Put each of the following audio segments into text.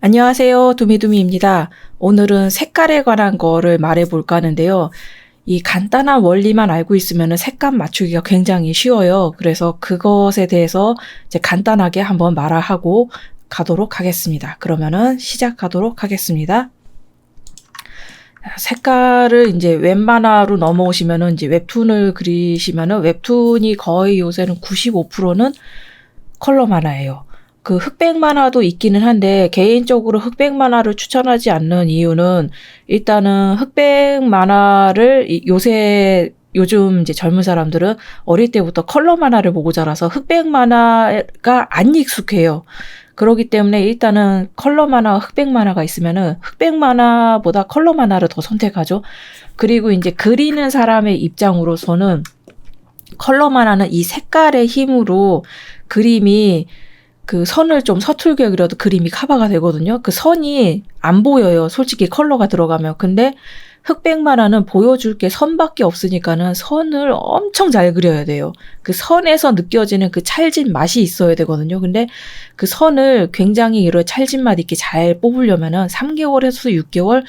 안녕하세요. 두미두미입니다. 오늘은 색깔에 관한 거를 말해볼까 하는데요. 이 간단한 원리만 알고 있으면 색감 맞추기가 굉장히 쉬워요. 그래서 그것에 대해서 이제 간단하게 한번 말하고 가도록 하겠습니다. 그러면은 시작하도록 하겠습니다. 색깔을 이제 웹만화로 넘어오시면은 이제 웹툰을 그리시면은 웹툰이 거의 요새는 95%는 컬러 만화예요. 그 흑백 만화도 있기는 한데 개인적으로 흑백 만화를 추천하지 않는 이유는 일단은 흑백 만화를 요즘 이제 젊은 사람들은 어릴 때부터 컬러 만화를 보고 자라서 흑백 만화가 안 익숙해요. 그렇기 때문에 일단은 컬러 만화, 흑백 만화가 있으면은 흑백 만화보다 컬러 만화를 더 선택하죠. 그리고 이제 그리는 사람의 입장으로서는 컬러 만화는 이 색깔의 힘으로 그림이 그 선을 좀 서툴게 그려도 그림이 커버가 되거든요. 그 선이 안 보여요. 솔직히 컬러가 들어가면. 근데 흑백 만화는 보여줄 게 선밖에 없으니까는 선을 엄청 잘 그려야 돼요. 그 선에서 느껴지는 그 찰진 맛이 있어야 되거든요. 근데 그 선을 굉장히 이런 찰진 맛 있게 잘 뽑으려면은 3개월에서 6개월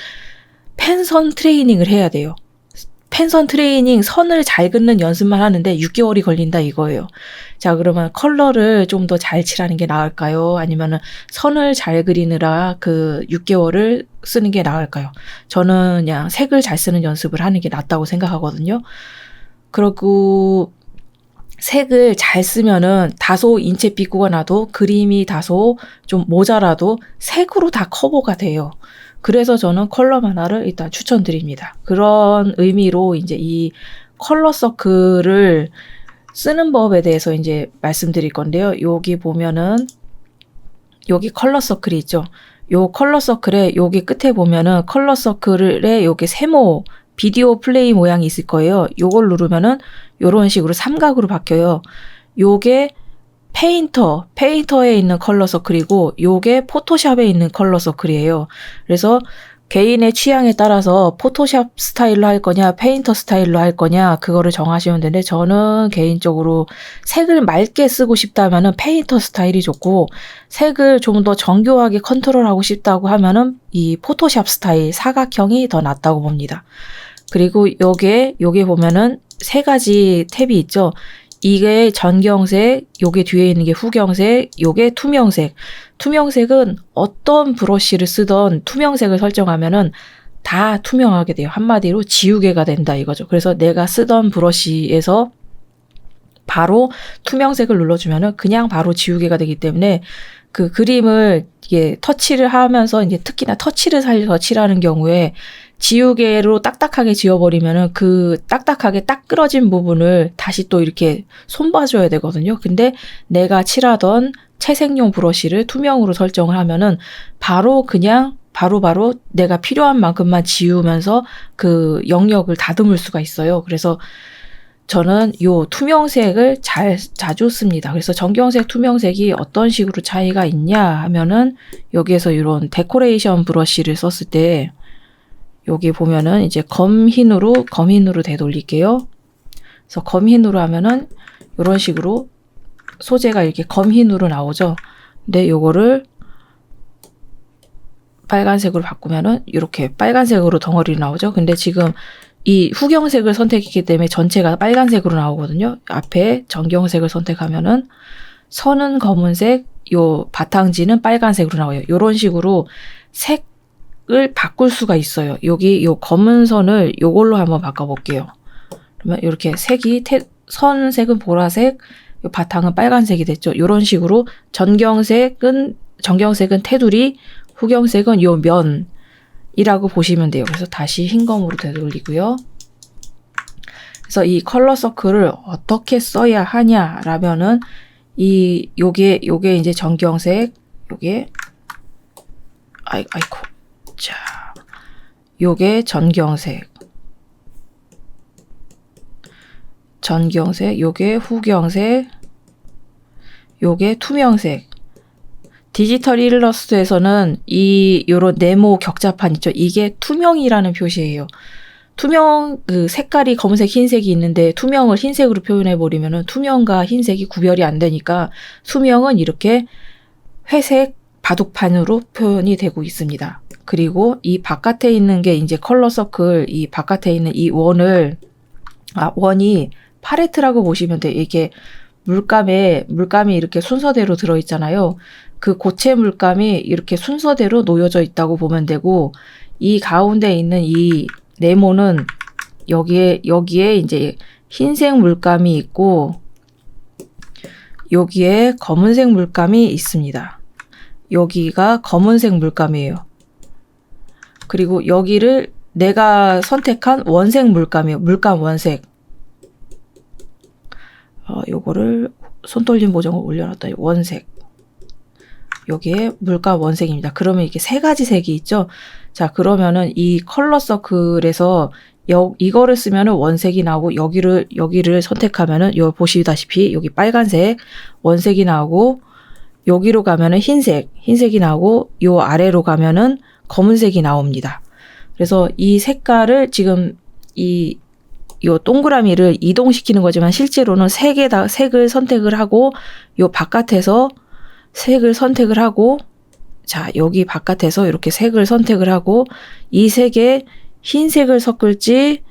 펜선 트레이닝을 해야 돼요. 펜선 트레이닝, 선을 잘 긋는 연습만 하는데 6개월이 걸린다 이거예요. 자, 그러면 컬러를 좀 더 잘 칠하는 게 나을까요? 아니면은 선을 잘 그리느라 그 6개월을 쓰는 게 나을까요? 저는 그냥 색을 잘 쓰는 연습을 하는 게 낫다고 생각하거든요. 그리고 색을 잘 쓰면은 다소 인체 삐꾸가 나도 그림이 다소 좀 모자라도 색으로 다 커버가 돼요. 그래서 저는 컬러 만화를 일단 추천드립니다. 그런 의미로 이제 이 컬러 서클을 쓰는 법에 대해서 이제 말씀드릴 건데요. 여기 보면은 여기 컬러 서클이 있죠. 요 컬러 서클에 여기 끝에 보면은 컬러 서클에 여기 세모 비디오 플레이 모양이 있을 거예요. 요걸 누르면은 요런 식으로 삼각으로 바뀌어요. 요게 페인터에 있는 컬러 서클이고 요게 포토샵에 있는 컬러 서클이에요. 그래서 개인의 취향에 따라서 포토샵 스타일로 할 거냐 페인터 스타일로 할 거냐 그거를 정하시면 되는데 저는 개인적으로 색을 맑게 쓰고 싶다면은 페인터 스타일이 좋고 색을 좀 더 정교하게 컨트롤하고 싶다고 하면은 이 포토샵 스타일 사각형이 더 낫다고 봅니다. 그리고 요게 보면은 세 가지 탭이 있죠. 이게 전경색, 요게 뒤에 있는 게 후경색, 요게 투명색. 투명색은 어떤 브러쉬를 쓰던 투명색을 설정하면은 다 투명하게 돼요. 한마디로 지우개가 된다 이거죠. 그래서 내가 쓰던 브러쉬에서 바로 투명색을 눌러주면은 그냥 바로 지우개가 되기 때문에 그 그림을 이게 터치를 하면서 이제 특히나 터치를 살려서 칠하는 경우에 지우개로 딱딱하게 지워버리면은 그 딱딱하게 딱 끌어진 부분을 다시 또 이렇게 손봐줘야 되거든요. 근데 내가 칠하던 채색용 브러쉬를 투명으로 설정을 하면은 바로 그냥 바로 내가 필요한 만큼만 지우면서 그 영역을 다듬을 수가 있어요. 그래서 저는 요 투명색을 자주 씁니다. 그래서 전경색, 투명색이 어떤 식으로 차이가 있냐 하면은 여기에서 이런 데코레이션 브러쉬를 썼을 때 여기 보면은 이제 검흰으로 되돌릴게요. 그래서 검흰으로 하면은 이런 식으로 소재가 이렇게 검흰으로 나오죠. 근데 요거를 빨간색으로 바꾸면은 이렇게 빨간색으로 덩어리로 나오죠. 근데 지금 이 후경색을 선택했기 때문에 전체가 빨간색으로 나오거든요. 앞에 전경색을 선택하면은 선은 검은색, 요 바탕지는 빨간색으로 나와요. 요런 식으로 색을 바꿀 수가 있어요. 여기 요 검은 선을 요걸로 한번 바꿔볼게요. 그러면 이렇게 색이 선색은 보라색, 요 바탕은 빨간색이 됐죠. 요런 식으로 전경색은 테두리, 후경색은 요 면이라고 보시면 돼요. 그래서 다시 흰검으로 되돌리고요. 그래서 이 컬러 서클을 어떻게 써야 하냐라면은 요게 이제 전경색, 요게 아이고 자 요게 전경색, 요게 후경색, 요게 투명색. 디지털 일러스트에서는 요런 네모 격자판 있죠. 이게 투명이라는 표시예요. 투명, 그 색깔이 검은색, 흰색이 있는데 투명을 흰색으로 표현해버리면은 투명과 흰색이 구별이 안 되니까 투명은 이렇게 회색 바둑판으로 표현이 되고 있습니다. 그리고 이 바깥에 있는 게 이제 컬러 서클, 이 바깥에 있는 이 원이 팔레트라고 보시면 돼요. 이게 물감이 이렇게 순서대로 들어있잖아요. 그 고체 물감이 이렇게 순서대로 놓여져 있다고 보면 되고, 이 가운데 있는 이 네모는 여기에 이제 흰색 물감이 있고, 여기에 검은색 물감이 있습니다. 여기가 검은색 물감이에요. 그리고 여기를 내가 선택한 원색 물감이에요. 물감 원색. 요거를 손떨림 보정을 올려놨다. 원색. 여기에 물감 원색입니다. 그러면 이게 세 가지 색이 있죠. 자, 그러면은 이 컬러 서클에서 이거를 쓰면은 원색이 나오고, 여기를 선택하면은 보시다시피 여기 빨간색 원색이 나오고, 여기로 가면은 흰색이 나오고, 요 아래로 가면은 검은색이 나옵니다. 그래서 이 색깔을 지금 요 동그라미를 이동시키는 거지만, 실제로는 세 개 다 색을 선택을 하고, 요 바깥에서 색을 선택을 하고, 자, 여기 바깥에서 이렇게 색을 선택을 하고, 이 색에 흰색을 섞을지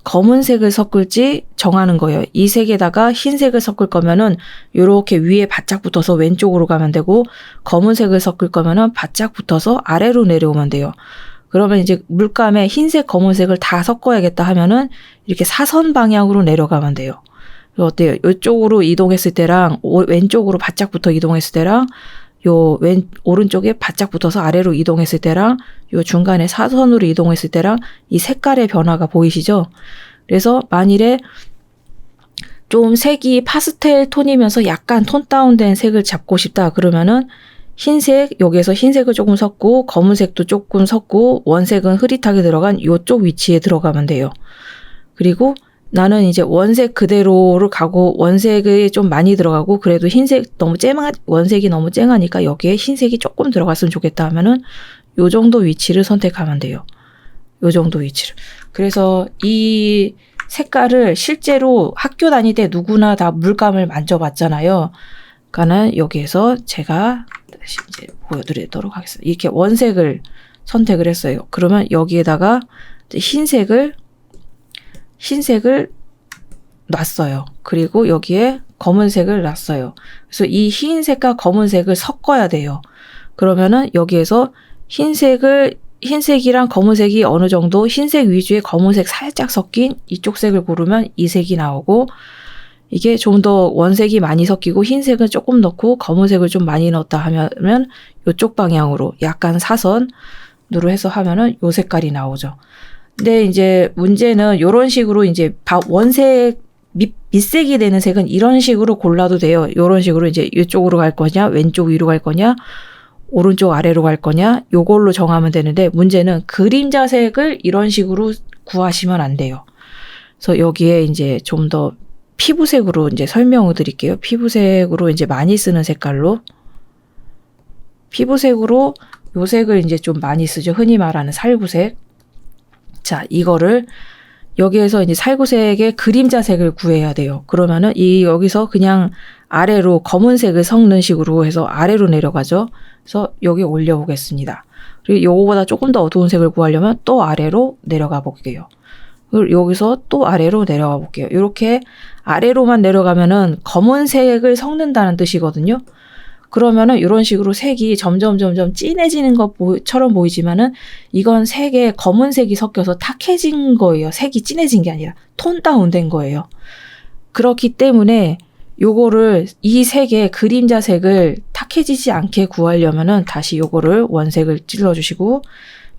검은색을 섞을지 정하는 거예요. 이 색에다가 흰색을 섞을 거면은 요렇게 위에 바짝 붙어서 왼쪽으로 가면 되고, 검은색을 섞을 거면은 바짝 붙어서 아래로 내려오면 돼요. 그러면 이제 물감에 흰색, 검은색을 다 섞어야겠다 하면은 이렇게 사선 방향으로 내려가면 돼요. 어때요? 이쪽으로 이동했을 때랑 왼쪽으로 바짝 붙어 이동했을 때랑 오른쪽에 바짝 붙어서 아래로 이동했을 때랑 요 중간에 사선으로 이동했을 때랑 이 색깔의 변화가 보이시죠? 그래서 만일에 좀 색이 파스텔 톤이면서 약간 톤 다운된 색을 잡고 싶다 그러면은 여기에서 흰색을 조금 섞고, 검은색도 조금 섞고, 원색은 흐릿하게 들어간 요쪽 위치에 들어가면 돼요. 그리고 나는 이제 원색 그대로를 가고, 원색이 좀 많이 들어가고, 그래도 원색이 너무 쨍하니까 여기에 흰색이 조금 들어갔으면 좋겠다 하면은 요 정도 위치를 선택하면 돼요. 요 정도 위치를. 그래서 이 색깔을 실제로 학교 다닐 때 누구나 다 물감을 만져봤잖아요. 그러니까는 여기에서 제가 다시 이제 보여드리도록 하겠습니다. 이렇게 원색을 선택을 했어요. 그러면 여기에다가 흰색을 놨어요. 그리고 여기에 검은색을 놨어요. 그래서 이 흰색과 검은색을 섞어야 돼요. 그러면은 여기에서 흰색이랑 검은색이 어느 정도, 흰색 위주에 검은색 살짝 섞인 이쪽 색을 고르면 이 색이 나오고, 이게 좀 더 원색이 많이 섞이고 흰색은 조금 넣고 검은색을 좀 많이 넣었다 하면 이쪽 방향으로 약간 사선으로 해서 하면은 요 색깔이 나오죠. 근데 이제 문제는 이런 식으로 이제 원색 밑색이 되는 색은 이런 식으로 골라도 돼요. 이런 식으로 이제 이쪽으로 갈 거냐, 왼쪽 위로 갈 거냐, 오른쪽 아래로 갈 거냐, 요걸로 정하면 되는데, 문제는 그림자색을 이런 식으로 구하시면 안 돼요. 그래서 여기에 이제 좀 더 피부색으로 이제 설명을 드릴게요. 피부색으로 이제 많이 쓰는 색깔로. 피부색으로 요 색을 이제 좀 많이 쓰죠. 흔히 말하는 살구색. 자, 이거를 여기에서 이제 살구색의 그림자색을 구해야 돼요. 그러면은 여기서 그냥 아래로 검은색을 섞는 식으로 해서 아래로 내려가죠. 그래서 여기 올려보겠습니다. 그리고 요거보다 조금 더 어두운 색을 구하려면 또 아래로 내려가 볼게요. 그리고 여기서 또 아래로 내려가 볼게요. 이렇게 아래로만 내려가면은 검은색을 섞는다는 뜻이거든요. 그러면은 이런 식으로 색이 점점 진해지는 것처럼 보이지만은 이건 색에 검은색이 섞여서 탁해진 거예요. 색이 진해진 게 아니라 톤 다운된 거예요. 그렇기 때문에 요거를 이 색의 그림자색을 탁해지지 않게 구하려면은 다시 요거를 원색을 찔러주시고,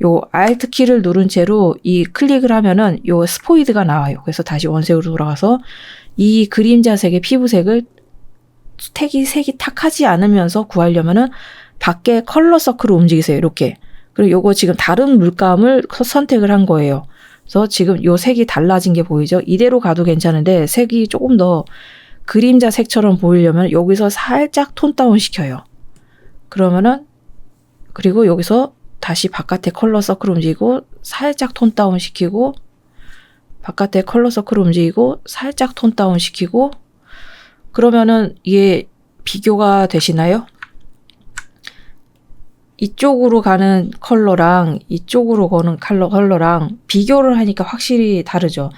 요 Alt 키를 누른 채로 이 클릭을 하면은 요 스포이드가 나와요. 그래서 다시 원색으로 돌아가서 이 그림자색의 피부색을 색이 탁하지 않으면서 구하려면은 밖에 컬러 서클을 움직이세요. 이렇게. 그리고 요거 지금 다른 물감을 선택을 한 거예요. 그래서 지금 요 색이 달라진 게 보이죠? 이대로 가도 괜찮은데 색이 조금 더 그림자 색처럼 보이려면 여기서 살짝 톤 다운 시켜요. 그러면은, 그리고 여기서 다시 바깥에 컬러 서클 움직이고 살짝 톤 다운 시키고, 바깥에 컬러 서클 움직이고 살짝 톤 다운 시키고, 그러면은 이게 비교가 되시나요? 이쪽으로 가는 컬러랑 이쪽으로 가는 컬러랑 비교를 하니까 확실히 다르죠.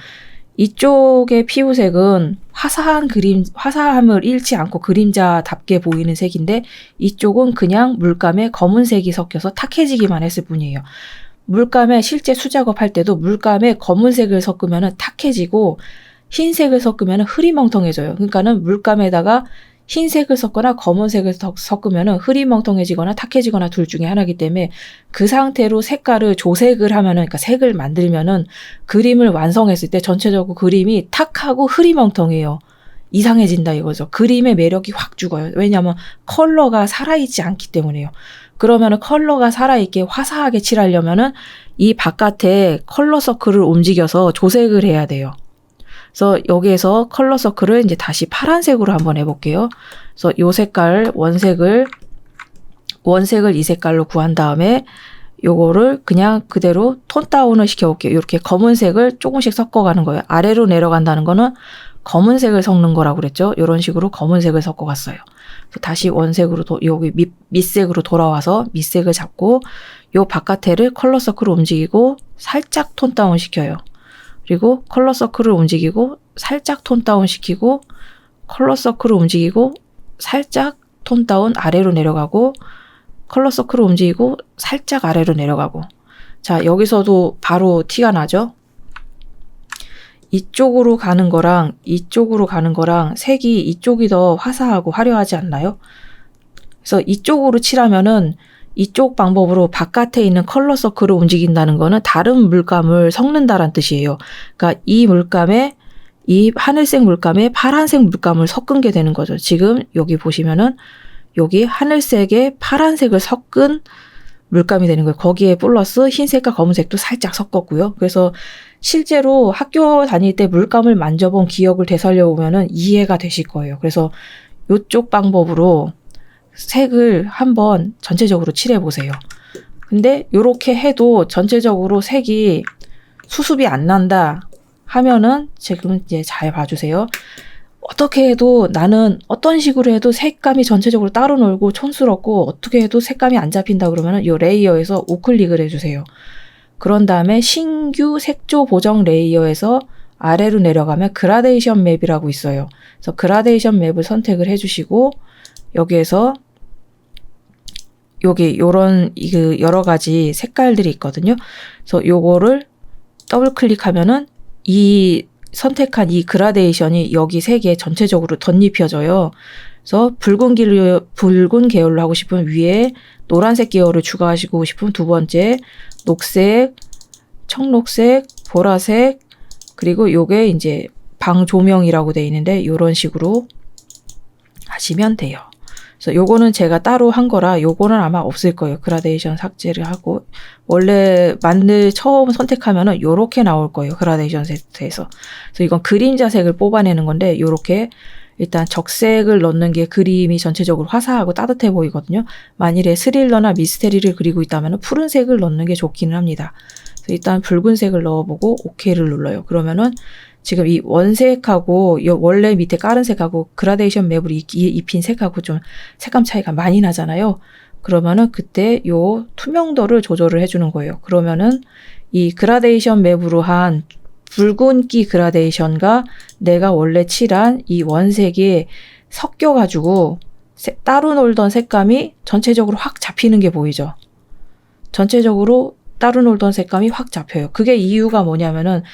이쪽의 피부색은 화사함을 잃지 않고 그림자답게 보이는 색인데 이쪽은 그냥 물감에 검은색이 섞여서 탁해지기만 했을 뿐이에요. 물감에 실제 수작업할 때도 물감에 검은색을 섞으면 탁해지고 흰색을 섞으면 흐리멍텅해져요. 그러니까는 물감에다가 흰색을 섞거나 검은색을 섞으면 흐리멍텅해지거나 탁해지거나 둘 중에 하나이기 때문에 그 상태로 색깔을 조색을 하면은, 그러니까 색을 만들면은 그림을 완성했을 때 전체적으로 그림이 탁하고 흐리멍텅해요. 이상해진다 이거죠. 그림의 매력이 확 죽어요. 왜냐하면 컬러가 살아있지 않기 때문에요. 그러면은 컬러가 살아있게 화사하게 칠하려면은 이 바깥에 컬러 서클을 움직여서 조색을 해야 돼요. 그래서 여기에서 컬러 서클을 이제 다시 파란색으로 한번 해볼게요. 그래서 요 색깔 원색을 이 색깔로 구한 다음에 요거를 그냥 그대로 톤 다운을 시켜볼게요. 이렇게 검은색을 조금씩 섞어가는 거예요. 아래로 내려간다는 거는 검은색을 섞는 거라고 그랬죠. 이런 식으로 검은색을 섞어갔어요. 다시 원색으로 여기 밑색으로 돌아와서 밑색을 잡고 요 바깥에를 컬러 서클을 움직이고 살짝 톤 다운 시켜요. 그리고 컬러 서클을 움직이고 살짝 톤 다운 시키고 컬러 서클을 움직이고 살짝 톤 다운 아래로 내려가고 컬러 서클을 움직이고 살짝 아래로 내려가고. 자, 여기서도 바로 티가 나죠? 이쪽으로 가는 거랑 이쪽으로 가는 거랑 색이 이쪽이 더 화사하고 화려하지 않나요? 그래서 이쪽으로 칠하면은 이쪽 방법으로 바깥에 있는 컬러 서클을 움직인다는 거는 다른 물감을 섞는다란 뜻이에요. 그러니까 이 물감에 이 하늘색 물감에 파란색 물감을 섞은 게 되는 거죠. 지금 여기 보시면은 여기 하늘색에 파란색을 섞은 물감이 되는 거예요. 거기에 플러스 흰색과 검은색도 살짝 섞었고요. 그래서 실제로 학교 다닐 때 물감을 만져본 기억을 되살려 보면은 이해가 되실 거예요. 그래서 이쪽 방법으로 색을 한번 전체적으로 칠해 보세요. 근데 이렇게 해도 전체적으로 색이 수습이 안 난다 하면은 지금 이제 잘 봐주세요. 어떻게 해도 나는 어떤 식으로 해도 색감이 전체적으로 따로 놀고 촌스럽고 어떻게 해도 색감이 안 잡힌다 그러면은 이 레이어에서 우클릭을 해주세요. 그런 다음에 신규 색조 보정 레이어에서 아래로 내려가면 그라데이션 맵이라고 있어요. 그래서 그라데이션 맵을 선택을 해주시고 여기에서 여기 요런 여러 가지 색깔들이 있거든요. 그래서 요거를 더블 클릭하면은 이 선택한 이 그라데이션이 여기 색에 전체적으로 덧입혀져요. 그래서 붉은 계열로 하고 싶으면 위에 노란색 계열을 추가하시고 싶으면 두 번째 녹색, 청록색, 보라색, 그리고 요게 이제 방 조명이라고 돼 있는데 요런 식으로 하시면 돼요. 그래서 요거는 제가 따로 한 거라 요거는 아마 없을 거예요. 그라데이션 삭제를 하고 원래 처음 선택하면은 요렇게 나올 거예요. 그라데이션 세트에서. 그래서 이건 그림자색을 뽑아내는 건데 요렇게 일단 적색을 넣는 게 그림이 전체적으로 화사하고 따뜻해 보이거든요. 만일에 스릴러나 미스테리를 그리고 있다면 푸른색을 넣는 게 좋기는 합니다. 그래서 일단 붉은색을 넣어보고 OK를 눌러요. 그러면은 지금 이 원색하고 원래 밑에 깔은 색하고 그라데이션 맵으로 입힌 색하고 좀 색감 차이가 많이 나잖아요. 그러면은 그때 요 투명도를 조절을 해주는 거예요. 그러면은 이 그라데이션 맵으로 한 붉은기 그라데이션과 내가 원래 칠한 이 원색이 섞여가지고 따로 놀던 색감이 전체적으로 확 잡히는 게 보이죠. 전체적으로 따로 놀던 색감이 확 잡혀요. 그게 이유가 뭐냐면은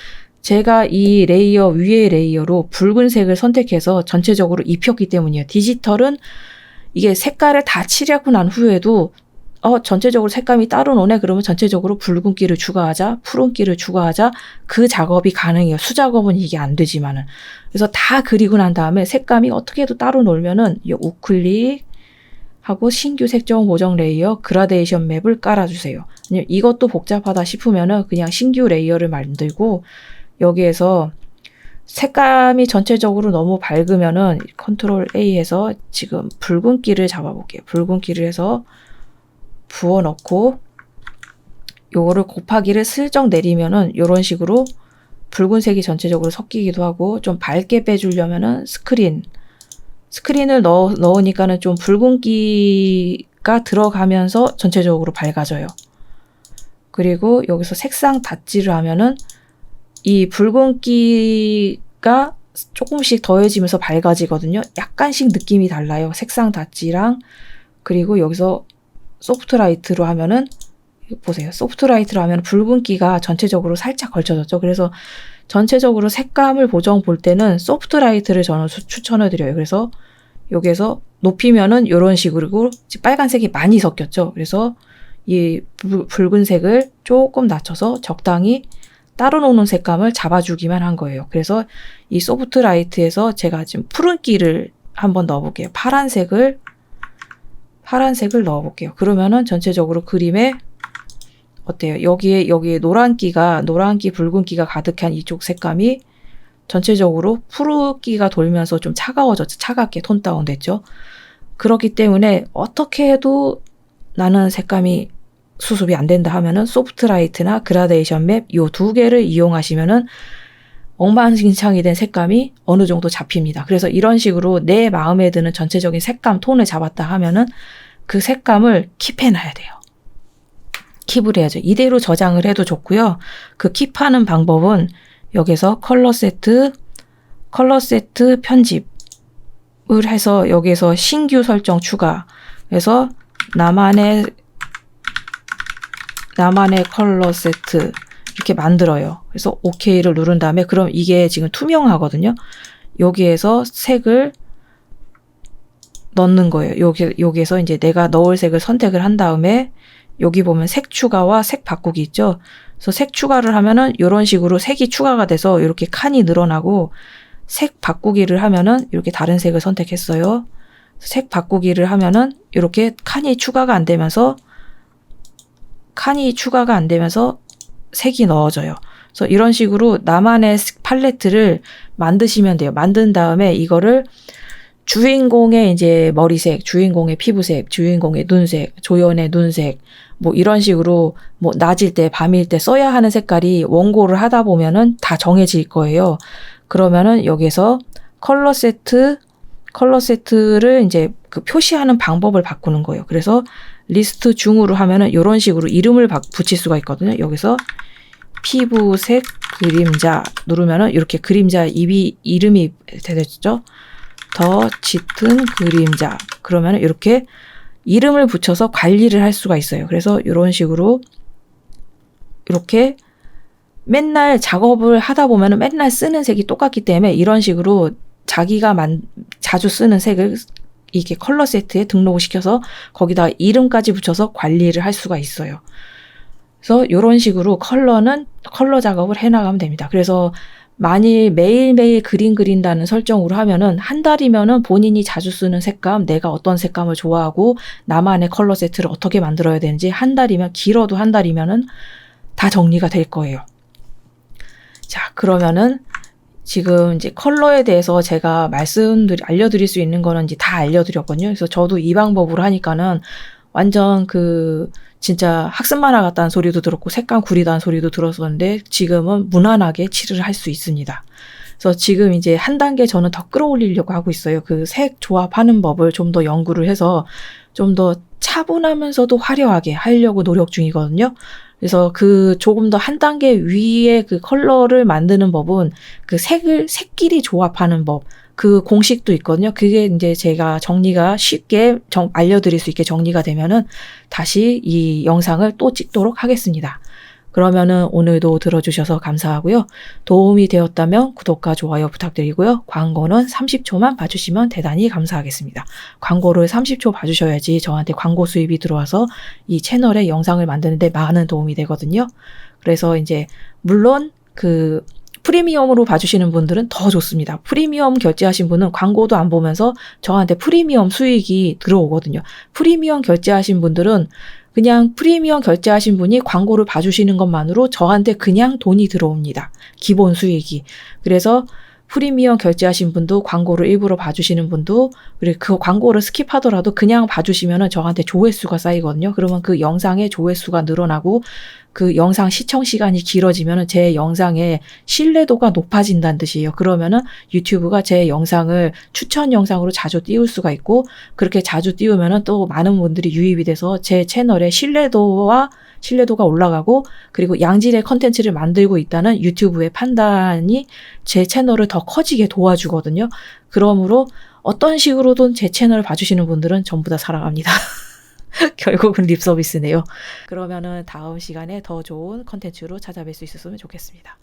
제가 이 레이어 위의 레이어로 붉은색을 선택해서 전체적으로 입혔기 때문이에요. 디지털은 이게 색깔을 다 칠하고 난 후에도 전체적으로 색감이 따로 노네 그러면 전체적으로 붉은기를 추가하자, 푸른기를 추가하자 그 작업이 가능해요. 수작업은 이게 안 되지만은. 그래서 다 그리고 난 다음에 색감이 어떻게 해도 따로 놀면은 이 우클릭 하고 신규 색조 보정 레이어 그라데이션 맵을 깔아주세요. 이것도 복잡하다 싶으면은 그냥 신규 레이어를 만들고 여기에서 색감이 전체적으로 너무 밝으면은 컨트롤 A 해서 지금 붉은기를 잡아볼게요. 붉은기를 해서 부어 넣고 요거를 곱하기를 슬쩍 내리면은 요런 식으로 붉은색이 전체적으로 섞이기도 하고 좀 밝게 빼주려면은 스크린을 넣으니까는 좀 붉은기 붉은기가 들어가면서 전체적으로 밝아져요. 그리고 여기서 색상 닷지를 하면은 이 붉은기가 조금씩 더해지면서 밝아지거든요. 약간씩 느낌이 달라요. 색상 닷지랑. 그리고 여기서 소프트라이트로 하면은 보세요. 소프트라이트로 하면 붉은기가 전체적으로 살짝 걸쳐졌죠. 그래서 전체적으로 색감을 보정 볼 때는 소프트라이트를 저는 추천을 드려요. 그래서 여기에서 높이면은 이런 식으로 빨간색이 많이 섞였죠. 그래서 이 붉은색을 조금 낮춰서 적당히 따로 노는 색감을 잡아주기만 한 거예요. 그래서 이 소프트라이트에서 제가 지금 푸른기를 한번 넣어볼게요. 파란색을 넣어볼게요. 그러면은 전체적으로 그림에 어때요? 여기에 노란기, 붉은기가 가득한 이쪽 색감이 전체적으로 푸른기가 돌면서 좀 차가워졌죠. 차갑게 톤 다운 됐죠. 그렇기 때문에 어떻게 해도 나는 색감이 수습이 안 된다 하면은 소프트라이트나 그라데이션 맵 이 두 개를 이용하시면은 엉망진창이 된 색감이 어느 정도 잡힙니다. 그래서 이런 식으로 내 마음에 드는 전체적인 색감 톤을 잡았다 하면은 그 색감을 킵해놔야 돼요. 킵을 해야죠. 이대로 저장을 해도 좋고요. 그 킵하는 방법은 여기서 컬러 세트 편집을 해서 여기서 신규 설정 추가 해서 나만의 컬러 세트 이렇게 만들어요. 그래서 OK를 누른 다음에 그럼 이게 지금 투명하거든요. 여기에서 색을 넣는 거예요. 여기에서 이제 내가 넣을 색을 선택을 한 다음에 여기 보면 색 추가와 색 바꾸기 있죠. 그래서 색 추가를 하면은 이런 식으로 색이 추가가 돼서 이렇게 칸이 늘어나고 색 바꾸기를 하면은 이렇게 다른 색을 선택했어요. 색 바꾸기를 하면은 이렇게 칸이 추가가 안 되면서 색이 넣어져요. 그래서 이런 식으로 나만의 팔레트를 만드시면 돼요. 만든 다음에 이거를 주인공의 이제 머리색, 주인공의 피부색, 주인공의 눈색, 조연의 눈색, 뭐 이런 식으로 뭐 낮일 때, 밤일 때 써야 하는 색깔이 원고를 하다 보면은 다 정해질 거예요. 그러면은 여기서 컬러 세트를 이제 그 표시하는 방법을 바꾸는 거예요. 그래서 리스트 중으로 하면은 이런 식으로 이름을 붙일 수가 있거든요. 여기서 피부색 그림자 누르면은 이렇게 그림자 이름이 되죠. 더 짙은 그림자. 그러면 이렇게 이름을 붙여서 관리를 할 수가 있어요. 그래서 이런 식으로 이렇게 맨날 작업을 하다 보면 맨날 쓰는 색이 똑같기 때문에 이런 식으로 자기가 자주 쓰는 색을 이렇게 컬러 세트에 등록을 시켜서 거기다 이름까지 붙여서 관리를 할 수가 있어요. 그래서 이런 식으로 컬러 작업을 해나가면 됩니다. 그래서 만일 매일매일 그림 그린다는 설정으로 하면은 한 달이면은 본인이 자주 쓰는 색감, 내가 어떤 색감을 좋아하고 나만의 컬러 세트를 어떻게 만들어야 되는지 길어도 한 달이면은 다 정리가 될 거예요. 자, 그러면은 지금 이제 컬러에 대해서 제가 알려드릴 수 있는 거는 이제 다 알려드렸거든요. 그래서 저도 이 방법으로 하니까는 완전 진짜 학습 만화 같다는 소리도 들었고 색감 구리다는 소리도 들었었는데 지금은 무난하게 칠을 할 수 있습니다. 그래서 지금 이제 한 단계 저는 더 끌어올리려고 하고 있어요. 그 색 조합하는 법을 좀 더 연구를 해서 좀 더 차분하면서도 화려하게 하려고 노력 중이거든요. 그래서 조금 더 한 단계 위에 그 컬러를 만드는 법은 그 색끼리 조합하는 법, 그 공식도 있거든요. 그게 이제 제가 정리가 쉽게 알려드릴 수 있게 정리가 되면은 다시 이 영상을 또 찍도록 하겠습니다. 그러면은 오늘도 들어주셔서 감사하고요. 도움이 되었다면 구독과 좋아요 부탁드리고요. 광고는 30초만 봐주시면 대단히 감사하겠습니다. 광고를 30초 봐주셔야지 저한테 광고 수입이 들어와서 이 채널에 영상을 만드는데 많은 도움이 되거든요. 그래서 이제 물론 프리미엄으로 봐주시는 분들은 더 좋습니다. 프리미엄 결제하신 분은 광고도 안 보면서 저한테 프리미엄 수익이 들어오거든요. 프리미엄 결제하신 분들은 그냥 프리미엄 결제하신 분이 광고를 봐주시는 것만으로 저한테 그냥 돈이 들어옵니다. 기본 수익이. 그래서 프리미엄 결제하신 분도 광고를 일부러 봐주시는 분도 그리고 그 광고를 스킵하더라도 그냥 봐주시면은 저한테 조회수가 쌓이거든요. 그러면 그 영상의 조회수가 늘어나고 그 영상 시청 시간이 길어지면은 제 영상의 신뢰도가 높아진다는 뜻이에요. 그러면은 유튜브가 제 영상을 추천 영상으로 자주 띄울 수가 있고 그렇게 자주 띄우면은 또 많은 분들이 유입이 돼서 제 채널의 신뢰도가 올라가고 그리고 양질의 컨텐츠를 만들고 있다는 유튜브의 판단이 제 채널을 더 커지게 도와주거든요. 그러므로 어떤 식으로든 제 채널을 봐주시는 분들은 전부 다 사랑합니다. 결국은 립 서비스네요. 그러면은 다음 시간에 더 좋은 컨텐츠로 찾아뵐 수 있었으면 좋겠습니다.